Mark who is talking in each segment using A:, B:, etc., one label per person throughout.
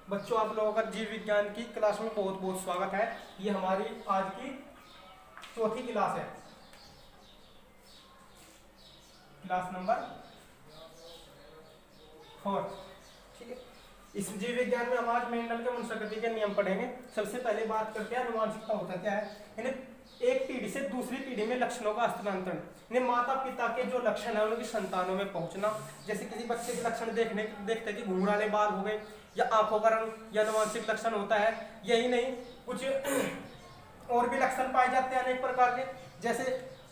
A: बच्चों, आप लोगों का जीव विज्ञान की क्लास में बहुत बहुत स्वागत है। ये हमारी आज की चौथी क्लास है, क्लास नंबर 4। ठीक है, इस जीव विज्ञान में हम आज मेंडल के वंशागति के नियम पढ़ेंगे। सबसे पहले बात करते हैं अनुवांशिकता होता क्या है। यानी एक पीढ़ी से दूसरी पीढ़ी में लक्षणों का हस्तांतरण, यानी माता पिता के जो लक्षण है उनकी संतानों में पहुंचना। जैसे किसी बच्चे के लक्षण देखते कि घुंघराले बाल हो गए या आंखों का रंग, या अनुवांशिक लक्षण होता है। यही नहीं, कुछ और भी लक्षण पाए जाते हैं अनेक प्रकार के। जैसे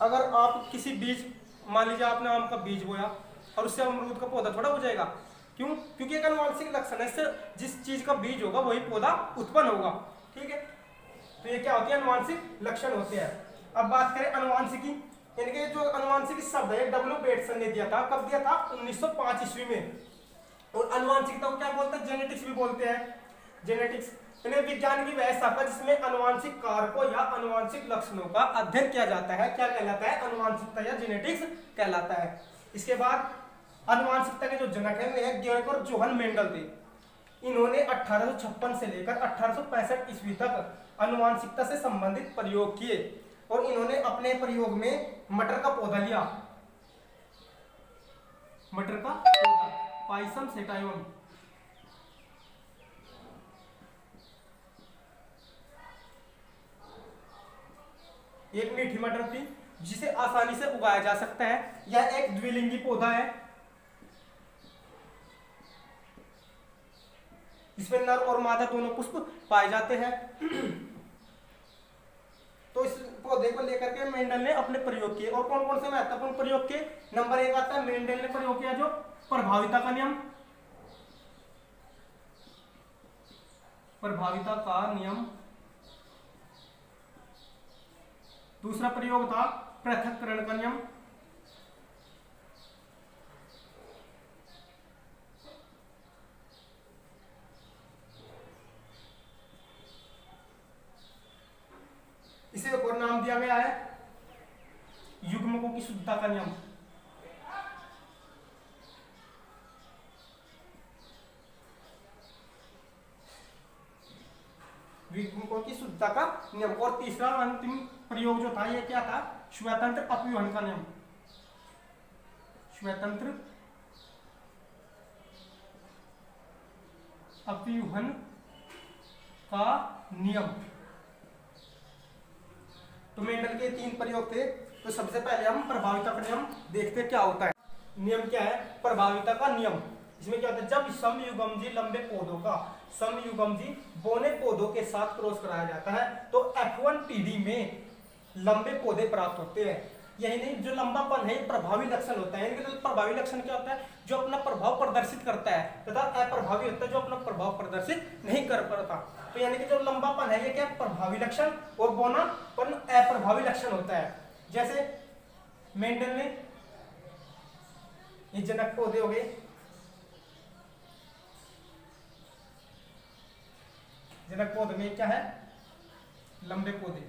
A: अगर आप किसी बीज, मान लीजिए आपने आम का बीज बोया और उससे अमरूद का पौधा थोड़ा हो जाएगा। क्यों? क्योंकि एक अनुवांशिक लक्षण है, इससे जिस चीज का बीज होगा वही पौधा उत्पन्न होगा। ठीक है, तो ये क्या होती है, अनुवांशिक लक्षण होते हैं। अब बात करें अनुवांशिकी, यानी कि जो अनुवांशिक शब्द है डब्ल्यू बेटसन ने दिया था। कब दिया था? 1905 ईस्वी में। और अनुवांशिकता को क्या बोलते हैं? जेनेटिक्स भी बोलते हैं। जेनेटिक्स यानी विज्ञान की वह शाखा जिसमें अनुवांशिक कारकों या अनुवांशिक लक्षणों का अध्ययन किया जाता है। क्या कहलाता है? अनुवांशिकता या जेनेटिक्स कहलाता है। इसके बाद अनुवांशिकता के जो जनक है वे गेर्ग और जोहन मेंडल थे। इन्होंने 1856 से लेकर 1865 ईस्वी तक अनुवांशिकता से संबंधित प्रयोग किए और इन्होंने अपने प्रयोग में मटर का पौधा लिया। मटर का पौधा पाइसम सेटाइवम, एक मीठी मटर थी जिसे आसानी से उगाया जा सकता है। यह एक द्विलिंगी पौधा है जिसमें नर और मादा दोनों पुष्प पाए जाते हैं। तो इस पौधे को लेकर के मेंडल ने अपने प्रयोग किए। और कौन कौन से महत्वपूर्ण प्रयोग किए? नंबर 1 आता है, मेंडल ने प्रयोग किया जो प्रभाविता का नियम। प्रभाविता का नियम। दूसरा प्रयोग था पृथक्करण का नियम। इसे एक और नाम दिया गया है युग्मकों की शुद्धता का नियम। युग्मकों की शुद्धता का नियम। और तीसरा अंतिम प्रयोग जो था, ये क्या था? स्वतंत्र अपव्यूहन का नियम। स्वतंत्र अपव्यूहन का नियम। तो मेंडल के 3 प्रयोग थे। तो सबसे पहले हम प्रभाविता का नियम देखते क्या होता है। नियम क्या है? प्रभाविता का नियम। इसमें क्या होता है? जब समयुग्मजी लंबे पौधों का समयुग्मजी बोने पौधों के साथ क्रॉस कराया जाता है तो F1 पीढ़ी में लंबे पौधे प्राप्त होते हैं। यही नहीं, जो लंबापन है प्रभावी लक्षण होता है। तो प्रभावी लक्षण क्या होता है? जो अपना प्रभाव प्रदर्शित करता है, तथा अप्रभावी होता है जो अपना प्रभाव प्रदर्शित नहीं कर पाता। तो यानी कि जो लंबापन है ये क्या? प्रभावी लक्षण। और बोनापन अप्रभावी लक्षण होता है। जैसे मेंडल ने ये जनक पौधे हो गए, जनक पौधे में क्या है? लंबे पौधे।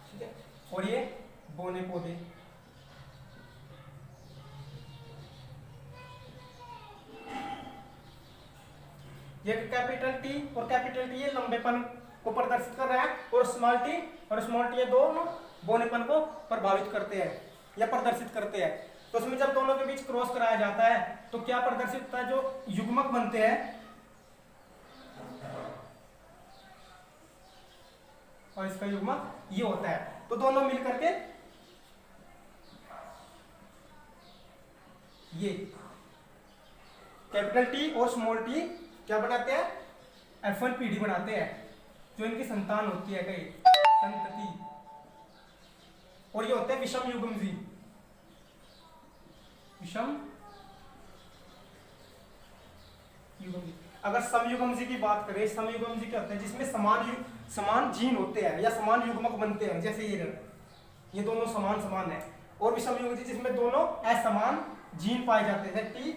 A: ठीक है, और ये बोने पौधे। ये कैपिटल टी और कैपिटल टी ये लंबेपन को प्रदर्शित कर रहा है, और स्मॉल टी ये दोनों बोनेपन को प्रभावित करते हैं या प्रदर्शित करते हैं। तो उसमें जब दोनों के बीच क्रॉस कराया जाता है तो क्या प्रदर्शित होता है? जो युग्मक बनते हैं और इसका युग्मक ये होता है। तो दोनों मिलकर के ये कैपिटल टी और स्मॉल टी क्या बनाते हैं? F1 पीढ़ी बनाते हैं, जो इनकी संतान होती है, कई संतति। और ये होते हैं विषम युग्मजी। विषम युग्मजी। अगर समयुग्मजी की बात करें, समयुग्मजी क्या होता है? जिसमें समान जीन होते हैं या समान युग्मक बनते हैं। जैसे ये दोनों समान है। और विषम युग्मजी जिसमें दोनों असमान जीन पाए जाते हैं, टी,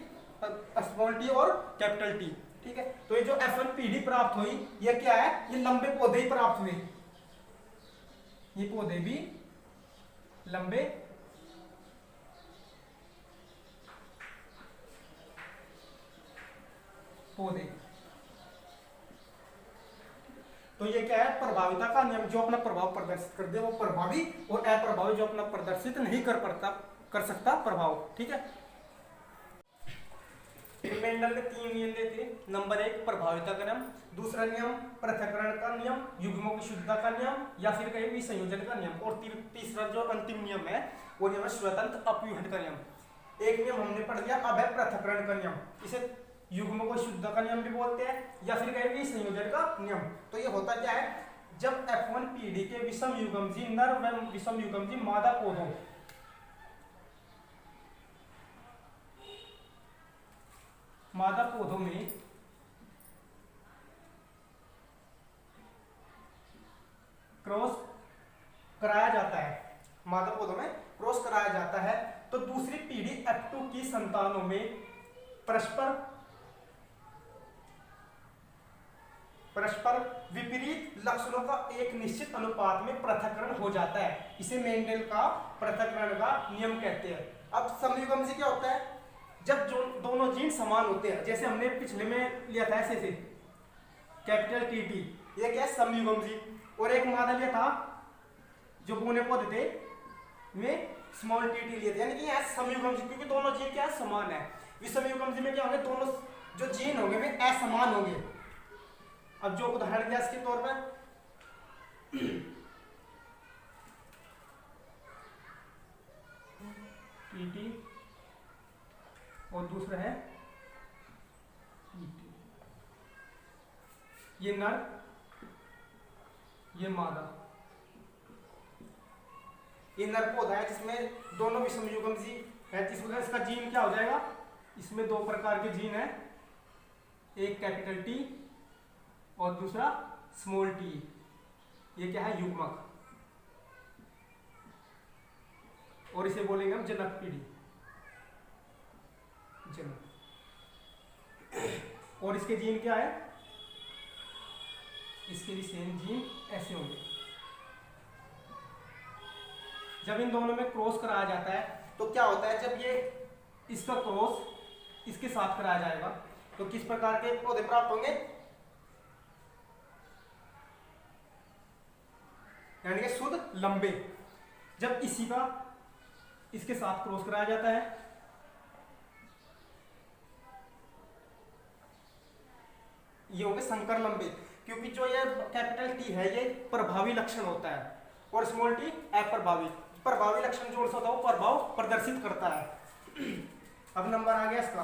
A: स्मॉल टी और कैपिटल टी। ठीक है, तो ये जो F1 पीढ़ी प्राप्त हुई ये क्या है? ये लंबे पौधे ही प्राप्त हुए। ये पौधे भी लंबे पौधे। तो ये क्या है, प्रभाविता का नियम, जो अपना प्रभाव प्रदर्शित कर दे वो प्रभावी, और अप्रभावी जो अपना प्रदर्शित नहीं कर सकता प्रभाव। ठीक है, मेंडल ने 3 नियम दिए थे। नंबर 1 प्रभाविता का नियम, दूसरा नियम पृथक्करण का नियम, युग्मों की शुद्धता का नियम, या फिर कहीं भी संयोजन का नियम, और तीसरा जो अंतिम नियम है वो नियम है स्वतंत्र अपव्यूहन का नियम। एक नियम हमने पढ़ लिया, अब है पृथक्करण का नियम। इसे युग्मों को शुद्धता का नियम भी बोलते हैं, या फिर कहीं भी संयोजन का नियम। तो ये होता क्या है, जब F1 पीढ़ी के विषम युग्मजी नर व विषम युग्मजी मादा पौधों में क्रॉस कराया जाता है, मादा पौधों में क्रॉस कराया जाता है, तो दूसरी पीढ़ी F2 की संतानों में परस्पर विपरीत लक्षणों का एक निश्चित अनुपात में पृथक्करण हो जाता है। इसे मेंडेल का पृथक्करण का नियम कहते हैं। अब समयुग्मजी क्या होता है, जब जो दोनों जीन समान होते हैं, जैसे हमने पिछले में लिया था ऐसे कैपिटल टीटी, ये क्या है समयुग्मजी, और एक मादा लिया था जो बूने पौधे थे में स्मॉल टीटी लिए थे, यानी कि यह समयुग्मजी, क्योंकि दोनों जीन क्या है समान है। विषमयुग्मजी में क्या होंगे, दोनों जो जीन होंगे वे असमान होंगे। अब जो उदाहरण दिया इसके तौर पर टीटी और दूसरा है टीटी, ये नर ये मादा, ये नर पौधा है जिसमें दोनों विषम युग्मजी है, जिसमें इसका जीन क्या हो जाएगा, इसमें 2 प्रकार के जीन है, एक कैपिटल टी और दूसरा स्मॉल टी। ये क्या है, युग्मक, और इसे बोलेंगे हम जनक पीढ़ी, जनक। और इसके जीन क्या है, इसके भी सेम जीन ऐसे होंगे। जब इन दोनों में क्रॉस कराया जाता है तो क्या होता है, जब ये इसका क्रॉस इसके साथ कराया जाएगा तो किस प्रकार के पौधे प्राप्त होंगे, यानी कि शुद्ध लंबे। जब इसी का इसके साथ क्रॉस कराया जाता है ये होंगे संकर लंबे, क्योंकि जो ये कैपिटल टी है ये प्रभावी लक्षण होता है और स्मॉल टी अप्रभावी। प्रभावी लक्षण जो होता है वो प्रभाव प्रदर्शित करता है। अब नंबर आ गया इसका,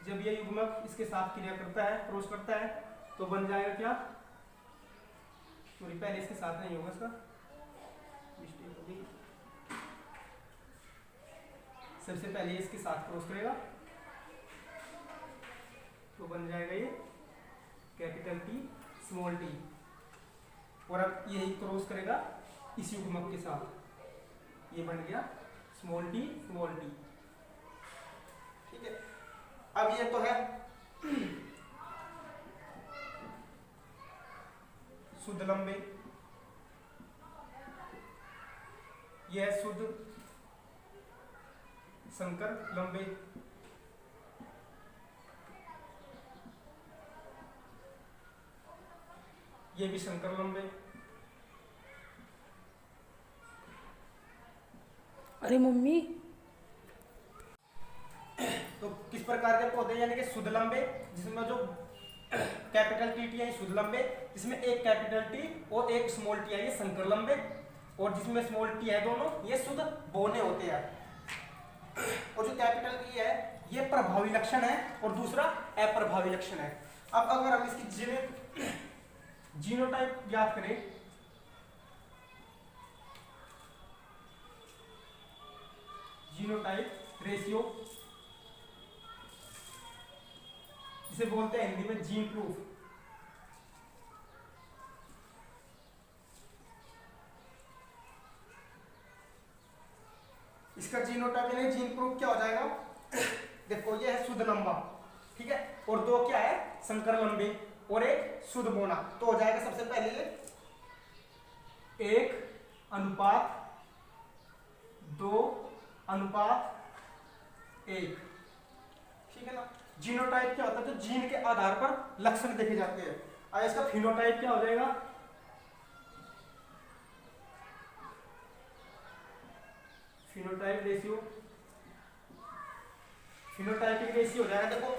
A: जब ये युग्मक इसके साथ क्रिया करता है, क्रॉस करता है, तो बन जाएगा क्या, सॉरी पहले इसके साथ नहीं होगा, इसका मिस्टेक होगी, सबसे पहले इसके साथ क्रॉस करेगा तो बन जाएगा ये कैपिटल टी स्मॉल टी, और अब यही क्रॉस करेगा इस युग्मक के साथ, ये बन गया स्मॉल टी स्मॉल टी। ठीक है, अब ये तो है शुद्ध लंबे, यह शुद्ध संकर लंबे, ये भी संकर लंबे।
B: अरे मम्मी,
A: तो किस प्रकार के पौधे, यानी कि शुद्ध लंबे, जिसमें जो कैपिटल टी है शुद्ध लंबे, जिसमें एक कैपिटल टी और एक स्मॉल टी है ये संकर लंबे, और जिसमें स्मॉल टी है दोनों ये शुद्ध बोने होते हैं। और जो कैपिटल टी है ये प्रभावी लक्षण है और दूसरा अप्रभावी लक्षण है। अब अगर हम इसकी जीनोटाइप याद करें, जीनोटाइप रेशियो, इसे बोलते हैं हिंदी में जीन प्रूफ। इसका जीनोटाइप यानी जीन प्रूफ क्या हो जाएगा, देखो ये है शुद्ध लंबा, ठीक है, और 2 क्या है संकर लंबे और एक शुद्ध बोना, तो हो जाएगा सबसे पहले 1:2:1, ठीक है ना। जीनोटाइप क्या होता है? तो जीन के आधार पर लक्षण देखे जाते हैं। और इसका फिनोटाइप क्या हो जाएगा? फिनोटाइप रेशियो, फिनोटाइपिक रेशियो हो जाएगा। देखो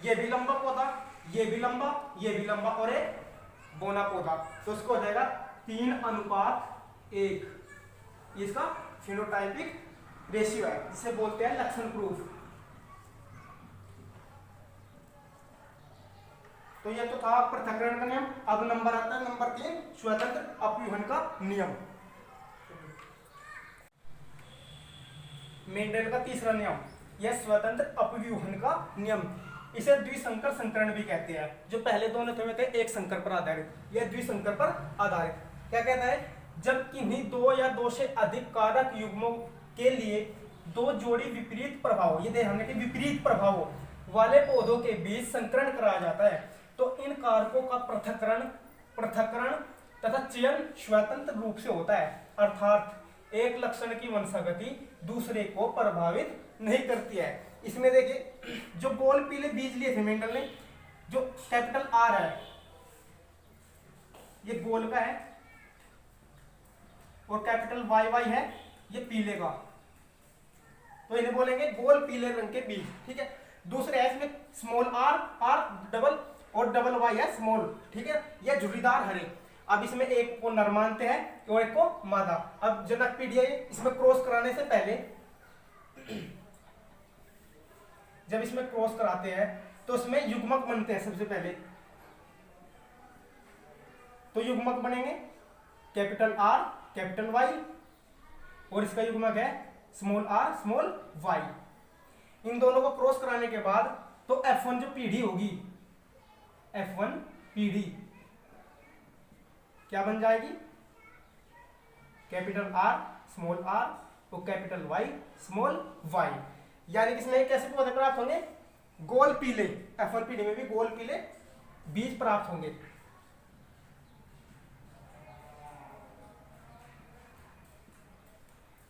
A: ये भी लंबा पौधा, ये भी लंबा, ये भी लंबा और एक बोना पौधा, तो उसको हो जाएगा 3:1। इसका फिनोटाइपिक रेशियो है, जिसे बोलते हैं लक्षण प्रूफ। तो ये तो था पृथक्करण का नियम। अब नंबर आता है नंबर 3, स्वतंत्र अपव्यूहन का नियम। मेंडल का तीसरा नियम, यह स्वतंत्र अपव्यूहन का नियम। इसे द्विसंकर संकरण भी कहते हैं। जो पहले दोनों थे एक संकर पर आधारित, यह द्विसंकर पर आधारित। क्या कहता है? जब किन्हीं दो या दो से अधिक कारक युग्मों के लिए दो जोड़ी विपरीत प्रभाव, ये ध्यान रखें विपरीत प्रभाव वाले पौधों के बीच संकरण कराया जाता है, तो इन कारकों का पृथक्करण तथा चयन स्वतंत्र रूप से होता है। अर्थात एक लक्षण की वंशागति दूसरे को प्रभावित नहीं करती है। इसमें देखिए जो गोल पीले बीज लिए थे मेंडल ने, जो कैपिटल आर है ये गोल का है और कैपिटल वाई वाई है ये पीले का, तो इन्हें बोलेंगे गोल पीले रंग के बीज। ठीक है। दूसरे है इसमें स्मॉल आर, आर डबल और डबल वाई है स्मॉल। ठीक है। यह झुर्रीदार हरे। अब इसमें एक को नर मानते हैं और एक को मादा। अब जनक पीढ़ी है, इसमें क्रॉस कराने से पहले जब इसमें क्रॉस कराते हैं तो इसमें युग्मक बनते हैं सबसे पहले। तो युग्मक बनेंगे कैपिटल आर कैपिटल वाई और इसका युग्मक है स्मॉल आर स्मॉल वाई। इन दोनों को क्रॉस कराने के बाद तो F1 जो पीढ़ी होगी, F1 पीढ़ी क्या बन जाएगी? कैपिटल आर स्मॉल आर और कैपिटल वाई स्मॉल वाई। यानी कि इसमें कैसे पौधे प्राप्त होंगे? गोल पीले, F1 पीढ़ी में भी गोल पीले बीज प्राप्त होंगे।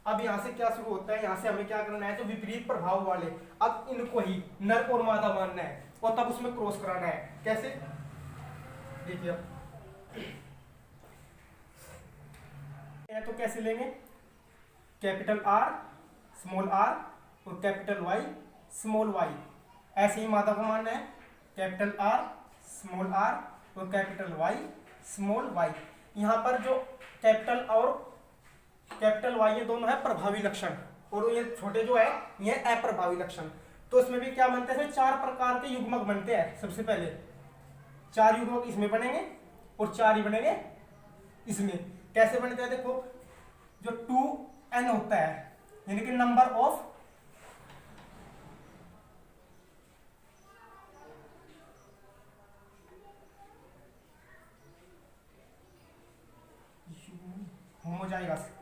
A: अब यहां से क्या शुरू होता है? यहां से हमें क्या करना है? जो विपरीत प्रभाव वाले, अब इनको ही नर और मादा मानना है और तब उसमें क्रॉस कराना है। कैसे? देखिए तो कैसे लेंगे? कैपिटल आर स्मॉल आर और कैपिटल वाई स्मॉल वाई। ऐसे ही मादा को मानना है कैपिटल आर स्मॉल आर और कैपिटल वाई स्मॉल वाई। यहां पर जो कैपिटल और कैपिटल वाई ये दोनों है प्रभावी लक्षण और ये छोटे जो है ये अप्रभावी लक्षण। तो इसमें भी क्या बनते हैं? 4 प्रकार के युग्मक बनते हैं। सबसे पहले 4 युग्मक इसमें बनेंगे और 4 ही बनेंगे इसमें। कैसे बनते हैं? देखो जो 2n होता है यानी कि number of homozygous,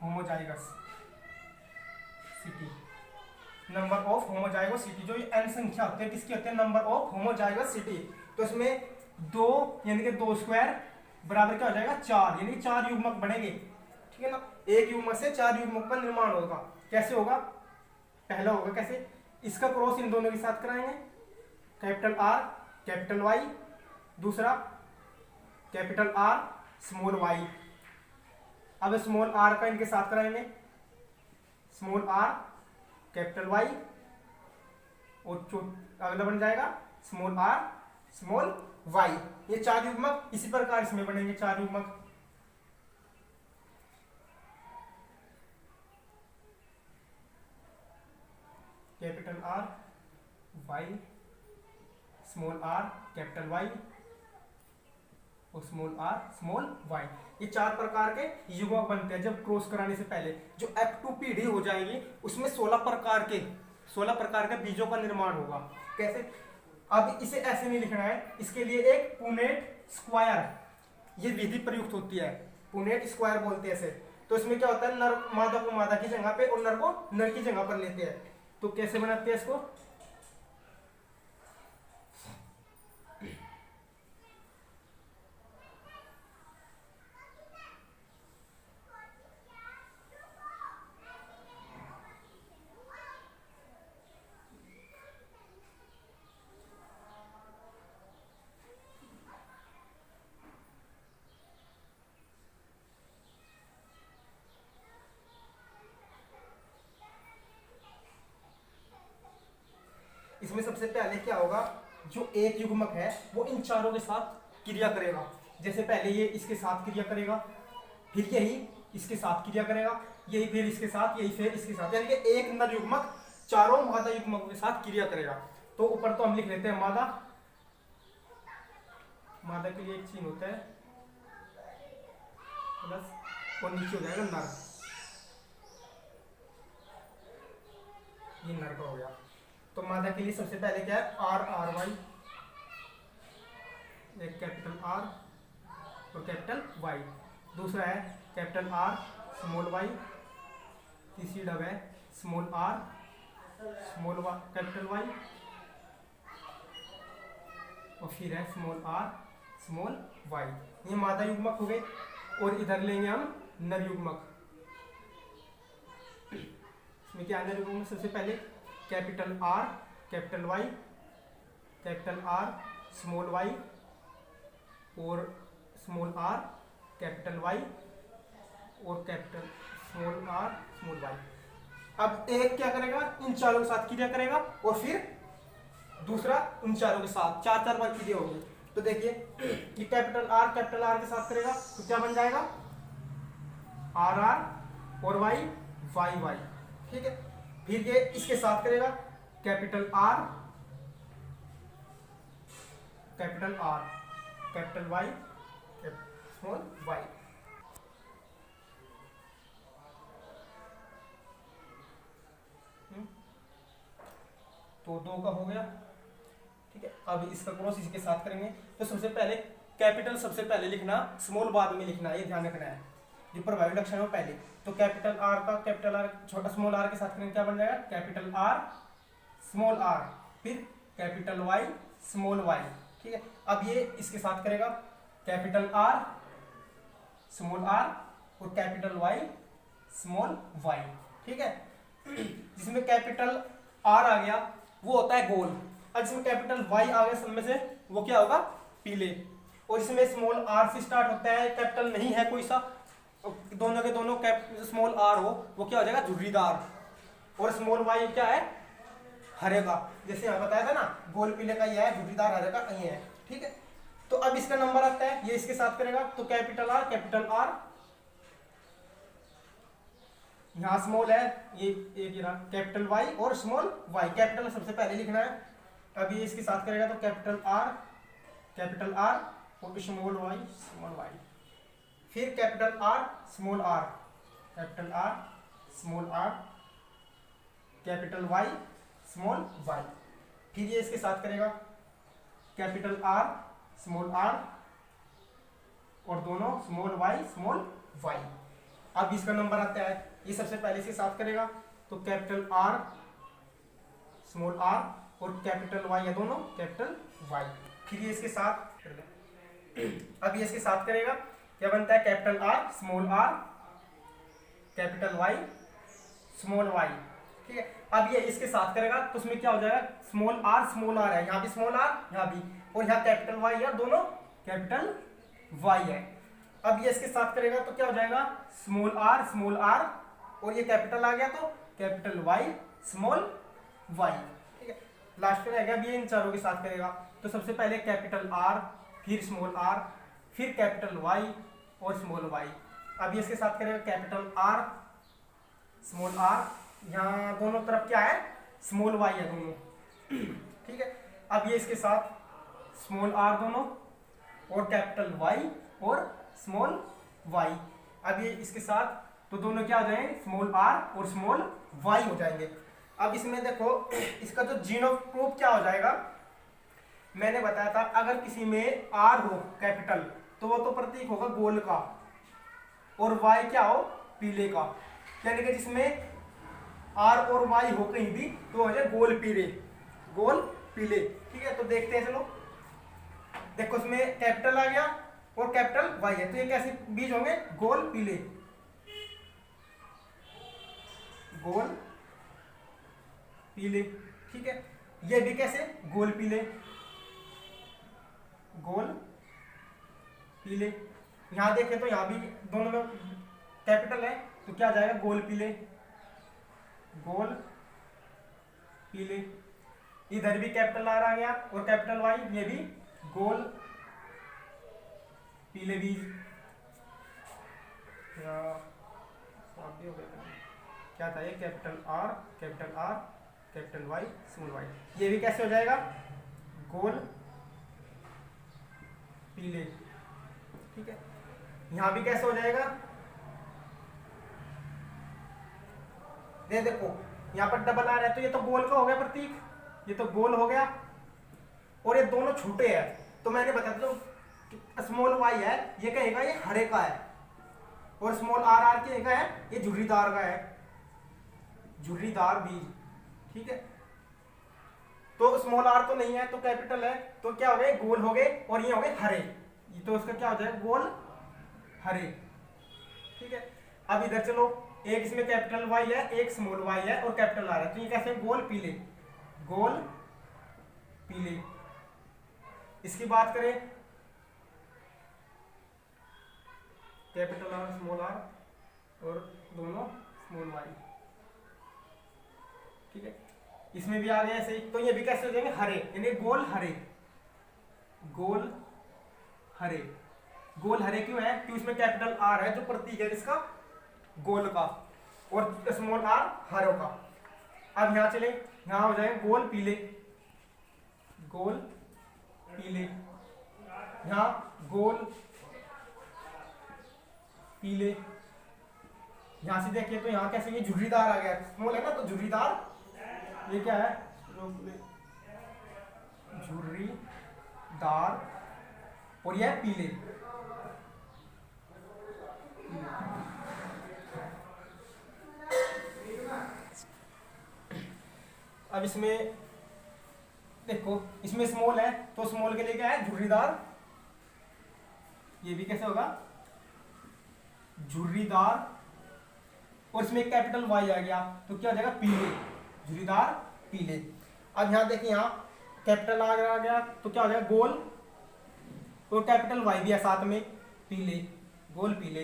A: homozygous city, number of homozygosity. जो ये n संख्या होती है किसकी होती है? Number of homozygosity. तो इसमें 2 यानी कि 2 स्क्वायर बराबर क्या हो जाएगा? 4, यानी कि 4 युग्मक बनेंगे। ठीक है ना। एक युग्मक से 4 युग्मक का निर्माण होगा। कैसे होगा? पहला होगा कैसे? इसका क्रॉस इन दोनों के साथ कराएंगे, कैपिटल आर कैपिटल वाई। दूसरा कैपिटल आर स्मॉल वाई। अब स्मॉल आर का इनके साथ कराएंगे, स्मॉल आर कैपिटल वाई और अगला बन जाएगा स्मॉल आर स्मॉल वाई। ये 4 युग्मक इसी प्रकार इसमें बनेंगे 4 युग्मक। Capital R Y small R capital Y और स्मॉल आर स्मॉल वाई। ये 4 प्रकार के युग्मक बनते हैं जब क्रॉस कराने से पहले। जो F2 पीढ़ी हो जाएगी उसमें 16 प्रकार के बीजों का निर्माण होगा। कैसे? अब इसे ऐसे नहीं लिखना है, इसके लिए एक पुनेट स्क्वायर ये विधि प्रयुक्त होती है। पुनेट स्क्वायर बोलते हैं इसे। तो इसमें क्या होता है? नर मादा को मादा की जगह पे और नर को नर की जगह पर लेते हैं। तो कैसे बनाते हैं इसको? इसमें सबसे पहले क्या होगा, जो एक युग्मक है वो इन चारों के साथ क्रिया करेगा। जैसे पहले ये इसके साथ क्रिया करेगा, फिर यही इसके साथ क्रिया करेगा, यही फिर इसके साथ, यही फिर इसके साथ, यानी कि एक नर युग्मक चारों मादा युग्मकों के साथ क्रिया करेगा। तो ऊपर तो हम लिख लेते हैं मादा, मादा के लिए एक चिन्ह होता है प्लस, और नीचे हो जाएगा नर, ये नर का हो गया। तो मादा के लिए सबसे पहले क्या है, आर आर वाई, एक कैपिटल आर और कैपिटल वाई, दूसरा है कैपिटल आर स्मॉल वाई, तीसरी डब है small R small capital Y, और फिर है स्मॉल आर स्मॉल वाई। ये मादा युग्मक हो गए। और इधर लेंगे हम नर युग्मक। इसमें क्या नर युग्मक, सबसे पहले capital R capital Y, capital R small Y और स्मॉल आर कैपिटल वाई और capital small R small Y. अब एक क्या करेगा, इन चारों के साथ क्रिया करेगा, और फिर दूसरा उन चारों के साथ, चार चार बार क्रिया होगी। तो देखिए ये कैपिटल आर के साथ करेगा तो क्या बन जाएगा, आर आर और वाई वाई वाई, ठीक है। फिर ये इसके साथ करेगा capital R capital Y small Y. तो दो का हो गया, ठीक है। अब इसका क्रॉस इसी के साथ करेंगे। तो सबसे पहले कैपिटल सबसे पहले लिखना, स्मॉल बाद में लिखना, ये ध्यान रखना है। जो प्रभावी लक्षण है वो पहले। तो कैपिटल आर का कैपिटल आर छोटा स्मॉल आर के साथ करेंगे, क्या बन जाएगा, कैपिटल आर स्मॉल आर, फिर कैपिटल वाई स्मॉल वाई, ठीक है। अब ये इसके साथ करेगा कैपिटल आर स्मॉल आर और कैपिटल वाई स्मॉल वाई, ठीक है। जिसमें कैपिटल आर आ गया वो होता है गोल, और जिसमें कैपिटल वाई आ गया सब में से वो क्या होगा, पीले। और इसमें स्मॉल आर से स्टार्ट होता है, कैपिटल नहीं है कोई सा, दोनों के दोनों स्मॉल आर हो वो क्या हो जाएगा, झुर्रीदार। और स्मॉल वाई क्या है, हरे का, जैसे यहाँ बताया था ना, गोल पीले का ये है, झुर्रीदार हरे का ये है, ठीक है। तो अब इसका नंबर आता है, ये इसके साथ करेगा तो कैपिटल आर यहाँ स्मॉल है, ये कैपिटल वाई और स्मॉल वाई, कैपिटल सबसे पहले लिखना है। अब ये इसके साथ करेगा तो कैपिटल आर और स्मॉल वाई, फिर capital R small R capital Y small Y, फिर ये इसके साथ करेगा कैपिटल आर स्मॉल आर और दोनों स्मॉल वाई। अब इसका नंबर आता है, ये सबसे पहले इसके साथ करेगा तो कैपिटल आर स्मॉल आर और कैपिटल वाई है दोनों कैपिटल वाई, फिर ये इसके साथ अब ये इसके साथ करेगा, क्या बनता है, capital R capital Y small Y, ठीक है। अब ये इसके साथ करेगा तो उसमें क्या हो जाएगा, स्मॉल आर है, यहाँ भी स्मॉल आर यहाँ भी, और यहाँ कैपिटल वाई है, दोनों कैपिटल वाई है। अब ये इसके साथ करेगा तो क्या हो जाएगा, स्मॉल आर और ये कैपिटल आ गया तो कैपिटल वाई स्मॉल वाई, ठीक है। लास्ट में रहेगा, अब ये इन चारों के साथ करेगा तो सबसे पहले कैपिटल आर फिर स्मॉल आर फिर कैपिटल वाई और स्मॉल वाई। अब ये इसके साथ करेगा कैपिटल आर स्मॉल आर, यहाँ दोनों तरफ क्या है, स्मॉल वाई है दोनों, ठीक है। अब ये इसके साथ स्मॉल आर दोनों और कैपिटल वाई और स्मॉल वाई। अब ये इसके साथ तो दोनों क्या हो जाएंगे, स्मॉल आर और स्मॉल वाई हो जाएंगे। अब इसमें देखो इसका जो जीनोम प्रूफ क्या हो जाएगा, मैंने बताया था अगर किसी में आर हो कैपिटल तो वो तो प्रतीक होगा गोल का, और वाई क्या हो, पीले का, यानी कि जिसमें आर और वाई हो कहीं भी तो हो जाए गोल पीले, ठीक है। तो देखते हैं, चलो देखो इसमें कैपिटल आ गया और कैपिटल वाई है, तो ये कैसे बीज होंगे, गोल पीले, ठीक है। ये भी कैसे, गोल पीले, यहां देखें तो यहां भी दोनों में कैपिटल है तो क्या जाएगा, गोल पीले, इधर भी कैपिटल आर आ गया और कैपिटल वाई, ये भी गोल पीले बीज क्या था ये, capital R capital Y small Y, ये भी कैसे हो जाएगा गोल पीले। ठीक है, यहां भी कैसे हो जाएगा, देखो यहां पर डबल आर है तो ये तो गोल का हो गया प्रतीक, ये तो गोल हो गया और ये दोनों छूटे हैं, तो मैंने बताया तो स्मॉल वाई है ये कहेगा ये हरे का है और स्मॉल आर आर कहेगा है ये झुर्रीदार का है, झुर्रीदार बीज। ठीक है, तो स्मॉल आर तो नहीं है तो कैपिटल है, तो क्या हो गए गोल हो गए और ये हो गए हरे, तो इसका क्या हो जाएगा गोल हरे। ठीक है, अब इधर चलो, एक इसमें कैपिटल वाई है एक स्मॉल वाई है और कैपिटल आर है, तो ये कैसे गोल पीले, गोल पीले। इसकी बात करें कैपिटल आर स्मॉल आर और दोनों स्मॉल वाई। ठीक है, इसमें भी आ गया ऐसे ही, तो ये भी कैसे हो जाएंगे हरे, यानी गोल हरे, गोल हरे। गोल हरे क्यों है, क्योंकि इसमें कैपिटल आर है जो प्रतीक है इसका गोल का और स्मॉल आर हरों का। अब यहां चले, यहां हो जाएंगे गोल पीले, गोल पीले, यहां गोल पीले। यहां से देखिए तो यहां कैसे ये झुर्रीदार आ गया, स्मॉल है ना तो झुर्रीदार, ये क्या है झुर्रीदार और यह पीले। अब इसमें देखो, इसमें स्मॉल है तो स्मॉल के लिए क्या है झुर्रीदार, ये भी कैसे होगा झुर्रीदार और इसमें एक कैपिटल वाई आ गया तो क्या हो जाएगा पीले, झुर्रीदार पीले। अब यहां देखिए, यहां कैपिटल आ गया तो क्या हो जाएगा गोल और कैपिटल वाई भी है साथ में पीले, गोल पीले।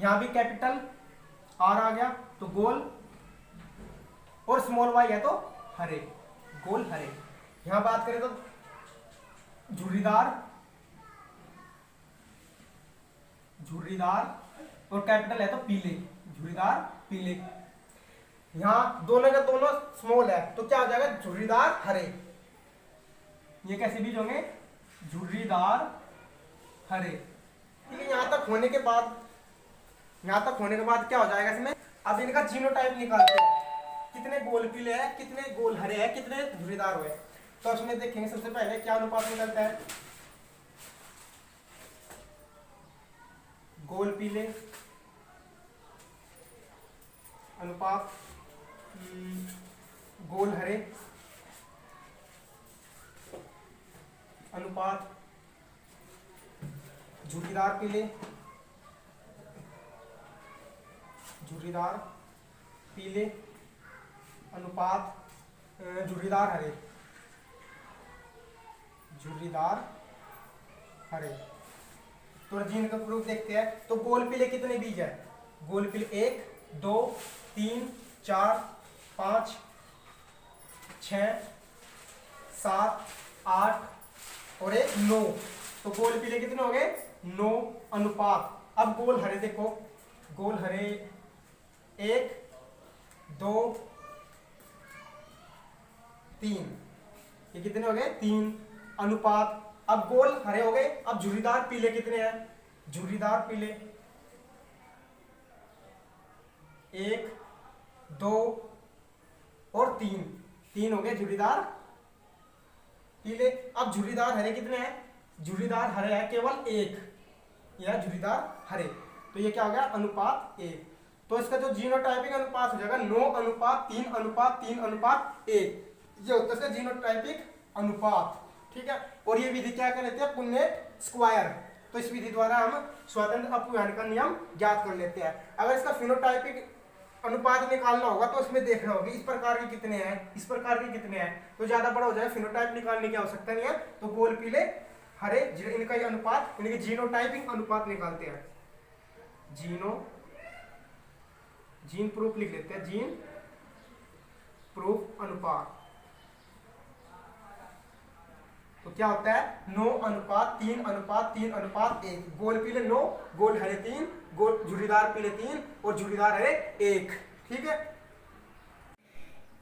A: यहां भी कैपिटल आर आ गया तो गोल और स्मॉल वाई है तो हरे, गोल हरे। यहां बात करें तो झुर्रीदार, झुर्रीदार और कैपिटल है तो पीले, झुर्रीदार पीले। यहां दोनों का दोनों स्मॉल है तो क्या हो जाएगा झुर्रीदार हरे, ये कैसे बीज होंगे झुर्रीदार हरे। ठीक है, यहां तक होने के बाद, यहां तक होने के बाद क्या हो जाएगा इसमें, अब इनका जीनोटाइप निकालते हैं, कितने गोल पीले हैं कितने गोल हरे हैं कितने झुर्रीदार हुए। तो इसमें देखेंगे सबसे पहले क्या अनुपात निकलता है, गोल पीले अनुपात गोल हरे अनुपात झुर्रीदार पीले, झुर्रीदार पीले अनुपात झुर्रीदार हरे, झुर्रीदार हरे। तो जीन का प्रूफ देखते हैं, तो गोल पीले कितने बीज है, गोल पीले 1 2 3 4 5 6 7 8 और 1 9, तो गोल पीले कितने हो गए 9 अनुपात। अब गोल हरे देखो, गोल हरे 1 2 3, ये कितने हो गए 3 अनुपात। अब गोल हरे हो गए, अब झुर्रीदार पीले कितने हैं, झुर्रीदार पीले 1 2 और 3, 3 हो गए झुर्रीदार पीले। अब झुर्रीदार हरे कितने हैं, झुर्रीदार हरे है केवल 1, यह झुर्रीदार हरे, तो ये क्या हो गया अनुपात 1। तो इसका जो जीनोटाइपिक अनुपात हो जाएगा 9 अनुपात 3 अनुपात 3 अनुपात 1, ये होता है इसका जीनोटाइपिक अनुपात। ठीक है, और ये विधि क्या कर लेते हैं पुन्नेट स्क्वायर, तो इस विधि द्वारा हम स्वतंत्र अपव्यय का नियम ज्ञात कर लेते हैं। अगर इसका फिनोटाइपिक अनुपात निकालना होगा तो इसमें देखना होगा इस प्रकार के कितने हैं इस प्रकार के कितने हैं, तो ज्यादा बड़ा हो जाएगा, फिनोटाइप निकालने की आवश्यकता नहीं है। तो गोल पीले हरे इनका ये अनुपात इनके जीनोटाइपिक अनुपात निकालते हैं, जीन प्रूफ लिख लेते हैं, जीन प्रूफ अनुपात। तो क्या होता है 9:3:3:1। गोल पीले 9, गोल हरे 3, गोल झुर्रीदार पीले 3 और झुर्रीदार हरे 1। ठीक है,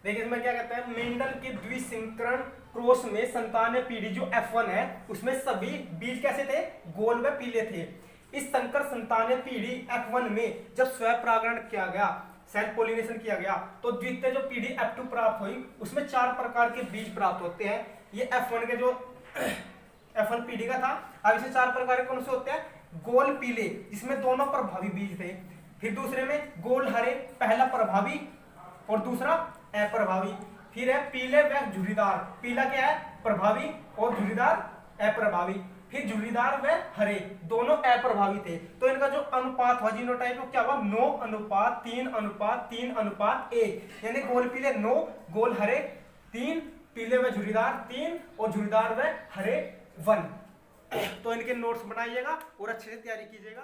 A: देखिए इसमें क्या कहता है, मेंडल के द्विसंकरण क्रॉस में संतानवीं पीढ़ी जो F1 है उसमें सभी बीज कैसे थे, गोल व पीले थे। इस संकर संतानवीं पीढ़ी F1 में जब स्वपरागण किया गया, सेल्फ पोलिनेशन किया गया, तो द्वितीय जो पीढ़ी F2 प्राप्त हुई उसमें 4 प्रकार के बीज प्राप्त होते हैं। ये F1 के जो F1 पीढ़ी का था। अब इसे 4 प्रकार के कौन से होते हैं, गोल पीले जिसमें दोनों प्रभावी बीज थे, फिर दूसरे में गोल हरे, पहला प्रभावी और दूसरा अप्रभावी, फिर है पीले व झुर्रीदार, पीला क्या है प्रभावी और झुर्रीदार अप्रभावी, फिर झुर्रीदार व हरे दोनों अप्रभावी थे। तो इनका जो अनुपात हुआ जीनोटाइप वो क्या हुआ 9:3:3:1, यानी गोल पीले 9, गोल हरे 3, पीले व झुर्रीदार 3 और झुर्रीदार व हरे 1। तो इनके नोट्स बनाइएगा और अच्छे से तैयारी कीजिएगा।